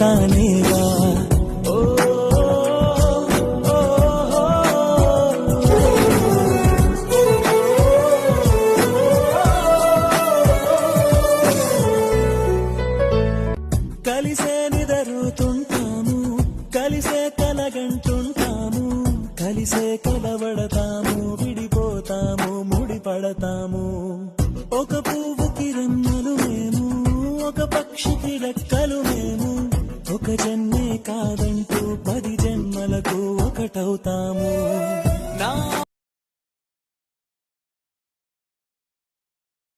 అవుతానేగా. ఓ కలిసే నిదరుతుంటాము, కలిసే కలగంటుంటాము, కలిసే కలవడతాము, విడిపోతాము, ముడిపడతాము. ఒక పువ్వుకి రెమ్మలు మేము, ఒక పక్షికి రెక్కలు మేము, ఒక జన్మే కాదంటూ 10 జన్మలకు ఒకటవుతాము.